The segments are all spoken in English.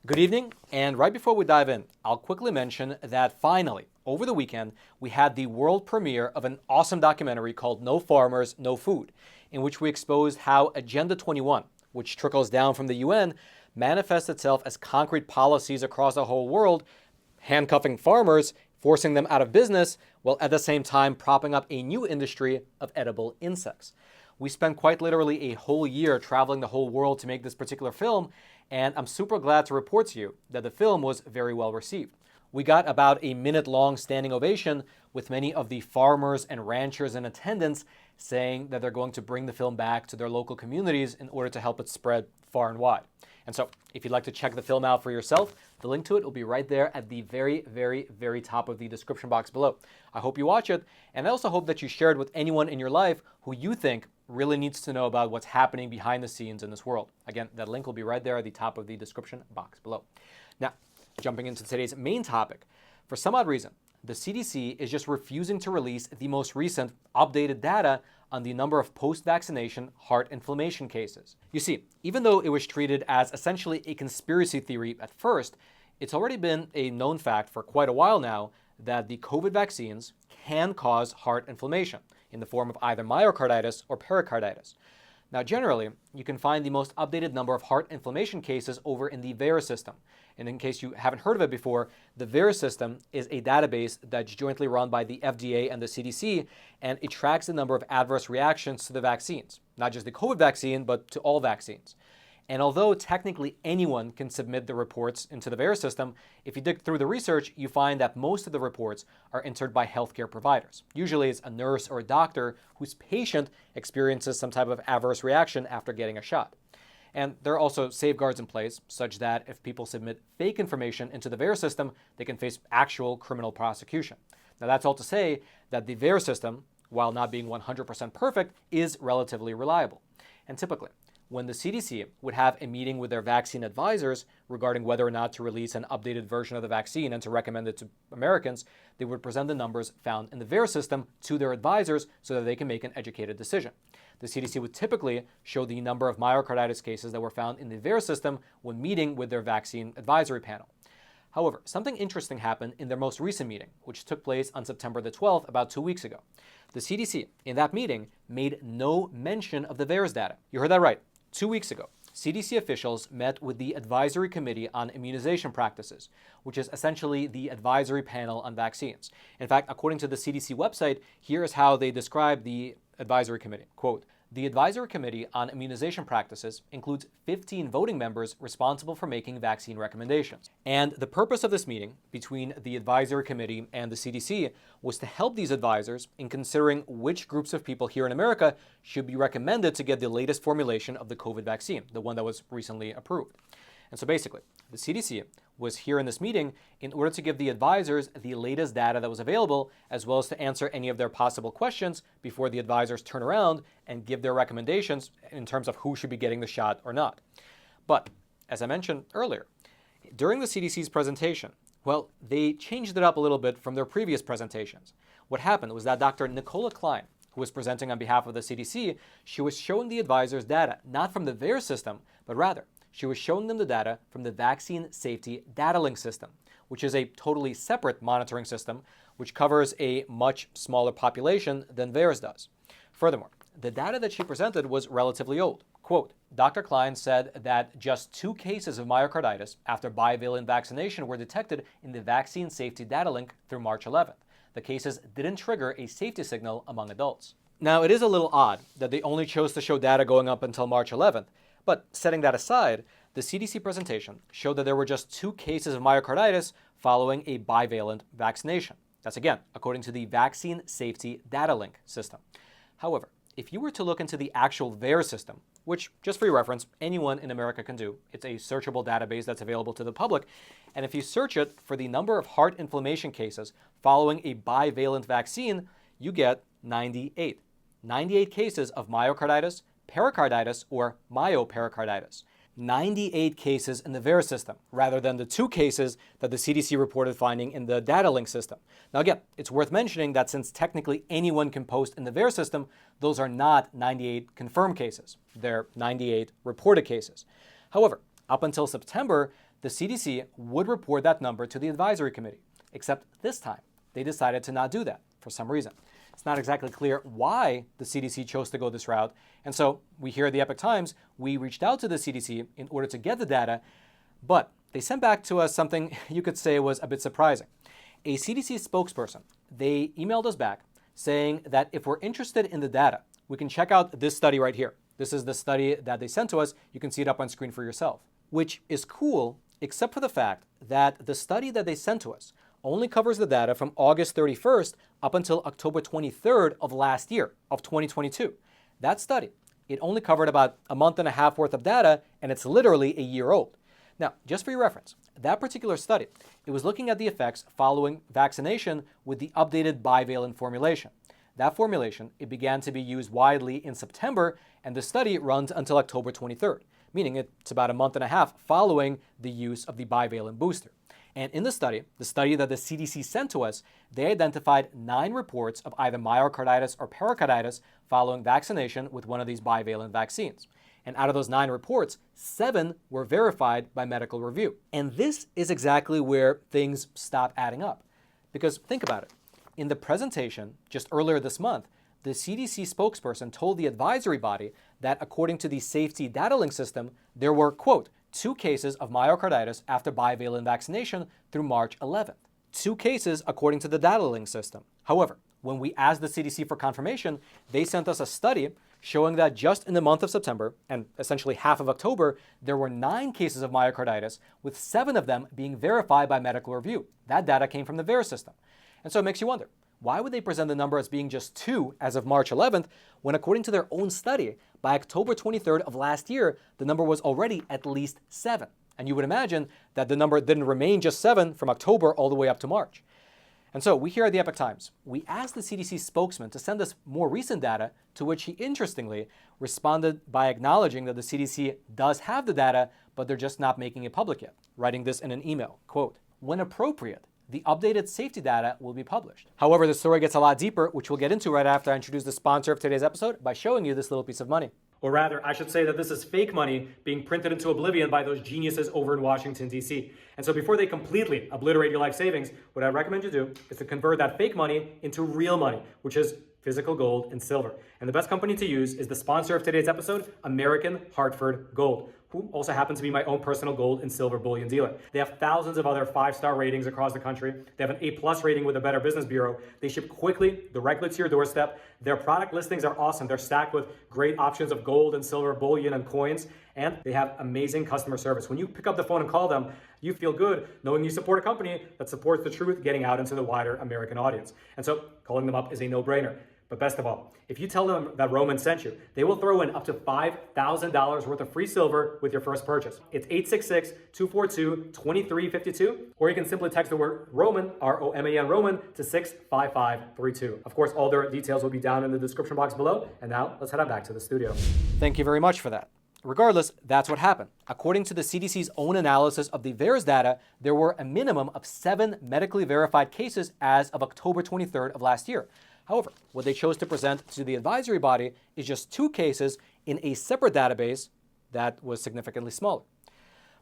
Good evening, and right before we dive in, I'll quickly mention that finally, over the weekend, we had the world premiere of an awesome documentary called No Farmers, No Food, in which we exposed how Agenda 21, which trickles down from the UN, manifests itself as concrete policies across the whole world, handcuffing farmers, forcing them out of business, while at the same time propping up a new industry of edible insects. We spent quite literally a whole year traveling the whole world to make this particular film, and I'm super glad to report to you that the film was very well received. We got about a minute-long standing ovation with many of the farmers and ranchers in attendance saying that they're going to bring the film back to their local communities in order to help it spread far and wide. And so, if you'd like to check the film out for yourself, the link to it will be right there at the very top of the description box below. I hope you watch it, and I also hope that you share it with anyone in your life who you think really needs to know about what's happening behind the scenes in this world. Again, that link will be right there at the top of the description box below. Now, jumping into today's main topic, for some odd reason, the CDC is just refusing to release the most recent updated data on the number of post-vaccination heart inflammation cases. You see, even though it was treated as essentially a conspiracy theory at first, it's already been a known fact for quite a while now that the COVID vaccines can cause heart inflammation in the form of either myocarditis or pericarditis. Now, generally, you can find the most updated number of heart inflammation cases over in the VAERS system. And in case you haven't heard of it before, the VAERS system is a database that's jointly run by the FDA and the CDC, and it tracks the number of adverse reactions to the vaccines, not just the COVID vaccine, but to all vaccines. And although technically anyone can submit the reports into the VAERS system, if you dig through the research, you find that most of the reports are entered by healthcare providers. Usually it's a nurse or a doctor whose patient experiences some type of adverse reaction after getting a shot. And there are also safeguards in place such that if people submit fake information into the VAERS system, they can face actual criminal prosecution. Now that's all to say that the VAERS system, while not being 100% perfect, is relatively reliable. And typically, when the CDC would have a meeting with their vaccine advisors regarding whether or not to release an updated version of the vaccine and to recommend it to Americans, they would present the numbers found in the VAERS system to their advisors so that they can make an educated decision. The CDC would typically show the number of myocarditis cases that were found in the VAERS system when meeting with their vaccine advisory panel. However, something interesting happened in their most recent meeting, which took place on September the 12th, about 2 weeks ago. The CDC, in that meeting, made no mention of the VAERS data. You heard that right. 2 weeks ago, CDC officials met with the Advisory Committee on Immunization Practices, which is essentially the advisory panel on vaccines. In fact, according to the CDC website, here is how they describe the Advisory Committee. Quote, "The Advisory Committee on Immunization Practices includes 15 voting members responsible for making vaccine recommendations. And the purpose of this meeting between the Advisory Committee and the CDC was to help these advisors in considering which groups of people here in America should be recommended to get the latest formulation of the COVID vaccine, the one that was recently approved." And so basically, the CDC was here in this meeting in order to give the advisors the latest data that was available, as well as to answer any of their possible questions before the advisors turn around and give their recommendations in terms of who should be getting the shot or not. But, as I mentioned earlier, during the CDC's presentation, well, they changed it up a little bit from their previous presentations. What happened was that Dr. Nicola Klein, who was presenting on behalf of the CDC, she was showing the advisors data, not from the VAERS system, but rather, she was showing them the data from the Vaccine Safety Data Link system, which is a totally separate monitoring system which covers a much smaller population than VAERS does. Furthermore, the data that she presented was relatively old. Quote, Dr. Klein said that just 2 cases of myocarditis after bivalent vaccination were detected in the Vaccine Safety Data Link through March 11th. The cases didn't trigger a safety signal among adults. Now, it is a little odd that they only chose to show data going up until March 11th, but setting that aside, the CDC presentation showed that there were just 2 cases of myocarditis following a bivalent vaccination. That's again, according to the Vaccine Safety Data Link system. However, if you were to look into the actual VAERS system, which, just for your reference, anyone in America can do, it's a searchable database that's available to the public, and if you search it for the number of heart inflammation cases following a bivalent vaccine, you get 98. 98 cases of myocarditis, pericarditis, or myopericarditis. 98 cases in the VAERS system, rather than the 2 cases that the CDC reported finding in the data link system. Now again, it's worth mentioning that since technically anyone can post in the VAERS system, those are not 98 confirmed cases. They're 98 reported cases. However, up until September, the CDC would report that number to the advisory committee. Except this time, they decided to not do that for some reason. It's not exactly clear why the CDC chose to go this route. And so we here at the Epoch Times, we reached out to the CDC in order to get the data, but they sent back to us something you could say was a bit surprising. A CDC spokesperson, they emailed us back saying that if we're interested in the data, we can check out this study right here. This is the study that they sent to us. You can see it up on screen for yourself, which is cool, except for the fact that the study that they sent to us only covers the data from August 31st up until October 23rd of last year, of 2022. That study, it only covered about a month and a half worth of data, and it's literally a year old. Now, just for your reference, that particular study, it was looking at the effects following vaccination with the updated bivalent formulation. That formulation, it began to be used widely in September, and the study runs until October 23rd, meaning it's about a month and a half following the use of the bivalent booster. And in the study that the CDC sent to us, they identified 9 reports of either myocarditis or pericarditis following vaccination with one of these bivalent vaccines. And out of those 9 reports, 7 were verified by medical review. And this is exactly where things stop adding up. Because think about it. In the presentation just earlier this month, the CDC spokesperson told the advisory body that according to the safety data link system, there were, quote, 2 cases of myocarditis after bivalent vaccination through March 11th. 2 cases according to the data link system. However, when we asked the CDC for confirmation, they sent us a study showing that just in the month of September and essentially half of October, there were 9 cases of myocarditis, with 7 of them being verified by medical review. That data came from the VAERS system. And so it makes you wonder, why would they present the number as being just 2 as of March 11th, when according to their own study, by October 23rd of last year, the number was already at least 7. And you would imagine that the number didn't remain just 7 from October all the way up to March. And so we here at the Epoch Times, we asked the CDC spokesman to send us more recent data, to which he interestingly responded by acknowledging that the CDC does have the data, but they're just not making it public yet, writing this in an email, quote, "When appropriate, the updated safety data will be published." However, the story gets a lot deeper, which we'll get into right after I introduce the sponsor of today's episode by showing you this little piece of money. Or rather, I should say that this is fake money being printed into oblivion by those geniuses over in Washington, D.C. And so before they completely obliterate your life savings, what I recommend you do is to convert that fake money into real money, which is physical gold and silver. And the best company to use is the sponsor of today's episode, American Hartford Gold, who also happens to be my own personal gold and silver bullion dealer. They have thousands of other 5-star ratings across the country. They have an A+ rating with the Better Business Bureau. They ship quickly, directly to your doorstep. Their product listings are awesome. They're stacked with great options of gold and silver bullion and coins, and they have amazing customer service. When you pick up the phone and call them, you feel good knowing you support a company that supports the truth getting out into the wider American audience. And so calling them up is a no-brainer. But best of all, if you tell them that Roman sent you, they will throw in up to $5,000 worth of free silver with your first purchase. It's 866-242-2352, or you can simply text the word Roman, R-O-M-A-N, Roman, to 65532. Of course, all their details will be down in the description box below. And now, let's head on back to the studio. Thank you very much for that. Regardless, that's what happened. According to the CDC's own analysis of the VAERS data, there were a minimum of 7 medically verified cases as of October 23rd of last year. However, what they chose to present to the advisory body is just 2 cases in a separate database that was significantly smaller.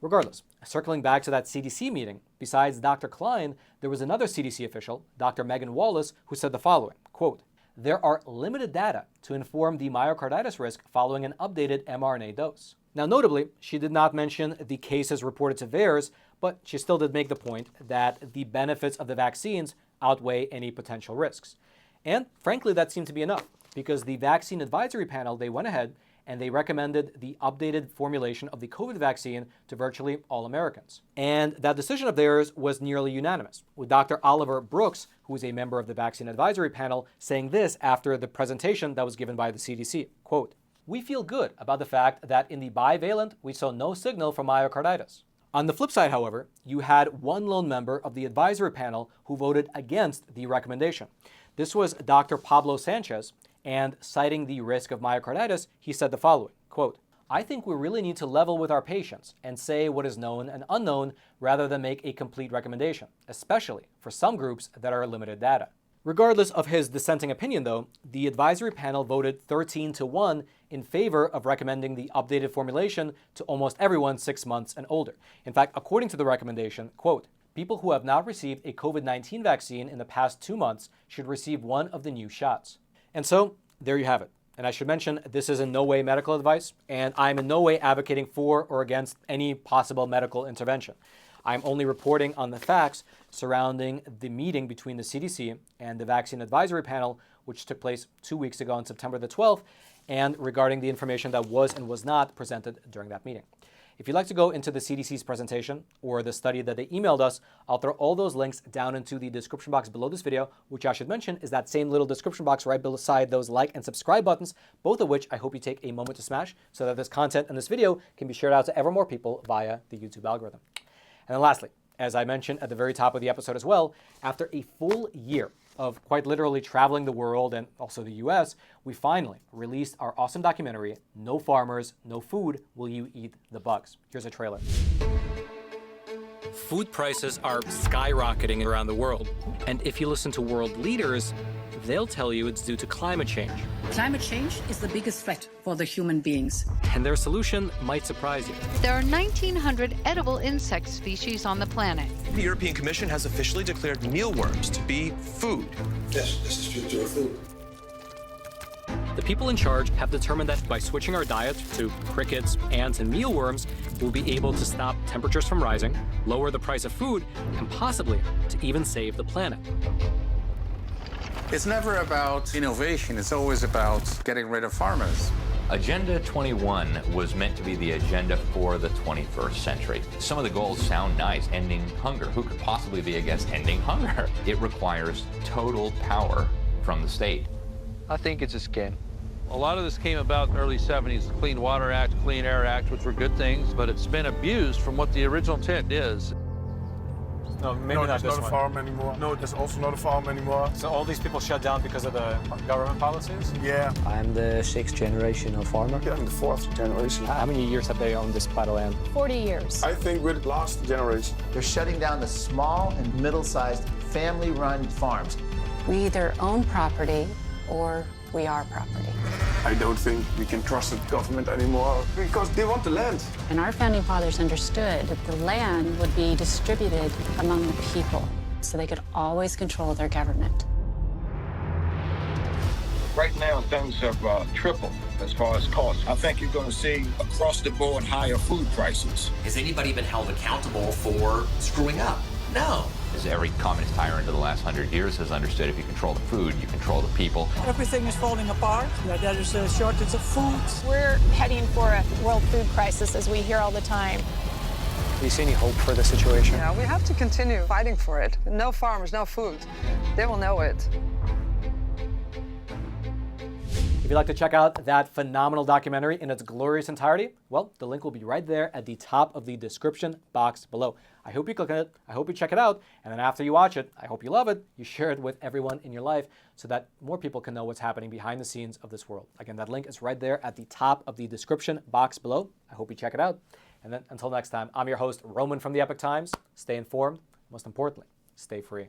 Regardless, circling back to that CDC meeting, besides Dr. Klein, there was another CDC official, Dr. Megan Wallace, who said the following, quote, "There are limited data to inform the myocarditis risk following an updated mRNA dose." Now, notably, she did not mention the cases reported to VAERS, but she still did make the point that the benefits of the vaccines outweigh any potential risks. And frankly, that seemed to be enough, because the vaccine advisory panel, they went ahead and they recommended the updated formulation of the COVID vaccine to virtually all Americans. And that decision of theirs was nearly unanimous, with Dr. Oliver Brooks, who is a member of the vaccine advisory panel, saying this after the presentation that was given by the CDC, quote, "We feel good about the fact that in the bivalent, we saw no signal for myocarditis." On the flip side, however, you had one lone member of the advisory panel who voted against the recommendation. This was Dr. Pablo Sanchez, and citing the risk of myocarditis, he said the following, quote, "I think we really need to level with our patients and say what is known and unknown rather than make a complete recommendation, especially for some groups that are limited data." Regardless of his dissenting opinion, though, the advisory panel voted 13-1 in favor of recommending the updated formulation to almost everyone 6 months and older. In fact, according to the recommendation, quote, people who have not received a COVID-19 vaccine in the past 2 months should receive one of the new shots. And so, there you have it. And I should mention, this is in no way medical advice, and I'm in no way advocating for or against any possible medical intervention. I'm only reporting on the facts surrounding the meeting between the CDC and the Vaccine Advisory Panel, which took place 2 weeks ago on September the 12th, and regarding the information that was and was not presented during that meeting. If you'd like to go into the CDC's presentation or the study that they emailed us, I'll throw all those links down into the description box below this video, which I should mention is that same little description box right beside those like and subscribe buttons, both of which I hope you take a moment to smash so that this content and this video can be shared out to ever more people via the YouTube algorithm. And then lastly, as I mentioned at the very top of the episode as well, after a full year of quite literally traveling the world and also the US, we finally released our awesome documentary, No Farmers, No Food, Will You Eat the Bugs? Here's a trailer. Food prices are skyrocketing around the world. And if you listen to world leaders, they'll tell you it's due to climate change. Climate change is the biggest threat for the human beings. And their solution might surprise you. There are 1,900 edible insect species on the planet. The European Commission has officially declared mealworms to be food. Yes, this is true to a food. The people in charge have determined that by switching our diet to crickets, ants, and mealworms, we'll be able to stop temperatures from rising, lower the price of food, and possibly to even save the planet. It's never about innovation, it's always about getting rid of farmers. Agenda 21 was meant to be the agenda for the 21st century. Some of the goals sound nice. Ending hunger. Who could possibly be against ending hunger? It requires total power from the state. I think it's a scam. A lot of this came about in the early 70s, the Clean Water Act, Clean Air Act, which were good things, but it's been abused from what the original intent is. No, maybe not this one. Not a farm anymore. No, there's also not a farm anymore. So all these people shut down because of the government policies? Yeah. I'm the 6th generation of farmer. Yeah, I'm the 4th generation. How many years have they owned this plot of land? 40 years. I think we're the last generation. They're shutting down the small and middle-sized family-run farms. We either own property or we are property. I don't think we can trust the government anymore because they want the land. And our founding fathers understood that the land would be distributed among the people so they could always control their government. Right now, things have tripled as far as costs. I think you're going to see across the board higher food prices. Has anybody been held accountable for screwing up? No. As every communist tyrant of the last 100 years has understood, if you control the food, you control the people. Everything is falling apart. There is a shortage of food. We're heading for a world food crisis, as we hear all the time. Do you see any hope for the situation? Yeah, we have to continue fighting for it. No farmers, no food. They will know it. If you'd like to check out that phenomenal documentary in its glorious entirety, well, the link will be right there at the top of the description box below. I hope you click on it, I hope you check it out, and then after you watch it, I hope you love it, you share it with everyone in your life so that more people can know what's happening behind the scenes of this world. Again, that link is right there at the top of the description box below. I hope you check it out. And then until next time, I'm your host, Roman from the Epoch Times. Stay informed, most importantly, stay free.